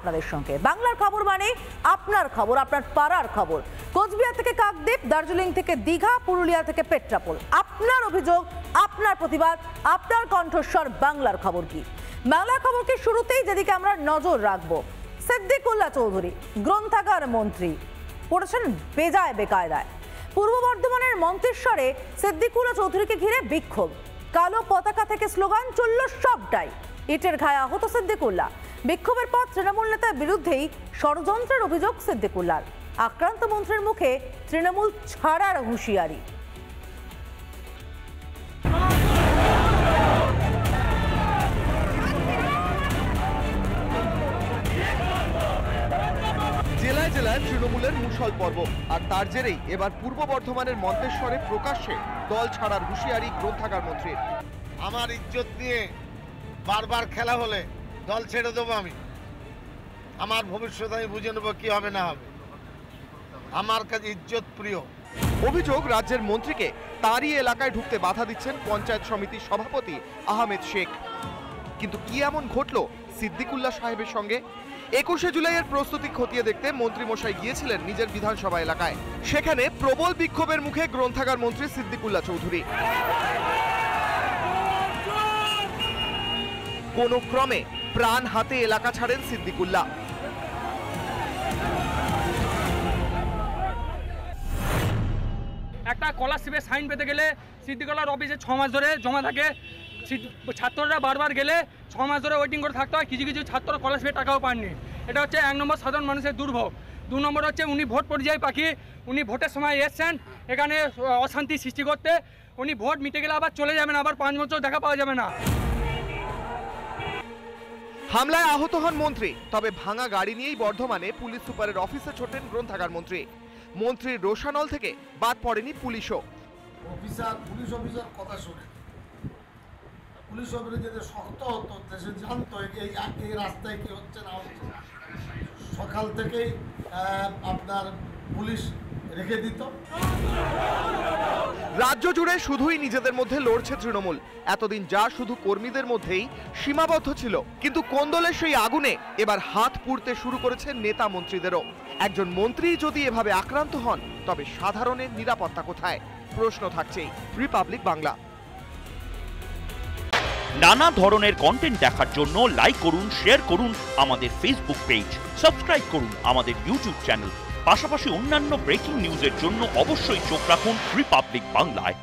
আপনাদের সঙ্গে। বাংলার খবর মানে আপনার খবর, আপনার পাড়ার খবর। কোচবিহার থেকে কাকদ্বীপ, দার্জিলিং থেকে দীঘা, পুরুলিয়া থেকে পেট্রাপোল। আপনার অভিযোগ, আপনার প্রতিবাদ, আপনার কণ্ঠস্বর। বাংলার খবর কি? বাংলার খবরকে শুরুতেই যেদিকে আমরা নজর রাখবো, সিদ্দিকুল্লাহ চৌধুরী গ্রন্থাগার মন্ত্রী পড়েছেন বেজায় বেকায়দায়। পূর্ব বর্ধমানের মন্তেশ্বরে সিদ্দিকুল্লাহ চৌধুরীকে ঘিরে বিক্ষোভ। কালো পতাকা থেকে স্লোগান, চলল সবটাই। ইটের ঘায়ে আহত সিদ্দিকুল্লাহ। বিক্ষোভের পর তৃণমূল নেতার বিরুদ্ধেই ষড়যন্ত্রের অভিযোগ সিদ্দিকুল্লাহর। আক্রান্ত মন্ত্রীর মুখে তৃণমূল ছাড়ার হুঁশিয়ারি। জেলায় জেলায় তৃণমূলের মুষল পর্ব, আর তার জেরেই এবার পূর্ব বর্ধমানের মন্তেশ্বরে প্রকাশ্যে দল ছাড়ার হুঁশিয়ারি গ্রন্থাগার মন্ত্রীর। আমার ইজ্জত নিয়ে বারবার খেলা হলে দল ছেড়ে দেবো আমি। আমার ভবিষ্যৎ আমি বুঝে নেবো কি হবে না হবে। আমার কাছে ইজ্জত প্রিয়। অভিযোগ, রাজ্যের মন্ত্রীকে তারই এলাকায় ঢুকতে বাধা দিচ্ছেন পঞ্চায়েত সমিতির সভাপতি আহমেদ শেখ। কিন্তু কি এমন ঘটল সিদ্দিকুল্লাহ সাহেবের সঙ্গে? 21শে জুলাইয়ের প্রস্তুতি খতিয়ে দেখতে মন্ত্রী মশাই গিয়েছিলেন নিজের বিধানসভা এলাকায়। সেখানে প্রবল বিক্ষোভের মুখে গ্রন্থাগার মন্ত্রী সিদ্দিকুল্লাহ চৌধুরী। কোনো ক্রমে প্রাণ হাতে এলাকা ছাড়েন সিদ্দিকুল্লাহ। একটা স্কলারশিপের সাইন পেতে গেলে সিদ্দিকুল্লাহর অফিসে 6 মাস ধরে জমা থাকে। ছাত্ররা বারবার গেলে 6 মাস ধরে ওয়েটিং করে থাকতে হয়। কিছু কিছু ছাত্র স্কলারশিপের টাকাও পাননি। এটা হচ্ছে 1 নম্বর সাধারণ মানুষের দুর্ভোগ। 2 নম্বর হচ্ছে উনি ভোট পরিযায়ী পাখি। উনি ভোটের সময় এসছেন এখানে অশান্তি সৃষ্টি করতে। উনি ভোট মিটে গেলে আবার চলে যাবেন, আবার 5 বছর দেখা পাওয়া যাবে না। হামলায় আহত হন মন্ত্রী, তবে ভাঙা গাড়ি নিয়েই বর্ধমানে পুলিশ সুপারের অফিসে ছোটেন গ্রন্থাগার মন্ত্রী। মন্ত্রীর রোশানল থেকে বাদ পড়েনি পুলিশও। পুলিশ অফিসার কথা শুনে পুলিশ অফিসার যদি শক্ত হতো, সে জানতো এই রাস্তায় কি হচ্ছে না হচ্ছে। সকাল থেকেই আপনার পুলিশ রেখে দিত। রাজ্য জুড়ে শুধুই নিজেদের মধ্যে লড়ছে তৃণমূল। এতদিন যা শুধু কর্মীদের মধ্যেই সীমাবদ্ধ ছিল, কিন্তু কোন্দলের সেই আগুনে এবার হাত পুড়তে শুরু করেছে নেতা মন্ত্রীদেরও। একজন মন্ত্রী যদি এভাবে আক্রান্ত হন, তবে সাধারণের নিরাপত্তা কোথায়? প্রশ্ন থাকছেই। রিপাবলিক বাংলা। নানা ধরনের কন্টেন্ট দেখার জন্য লাইক করুন, শেয়ার করুন আমাদের ফেসবুক পেজ, সাবস্ক্রাইব করুন আমাদের ইউটিউব চ্যানেল। পাশাপাশি অন্যান্য ব্রেকিং নিউজের জন্য অবশ্যই চোখ রাখুন রিপাবলিক বাংলায়।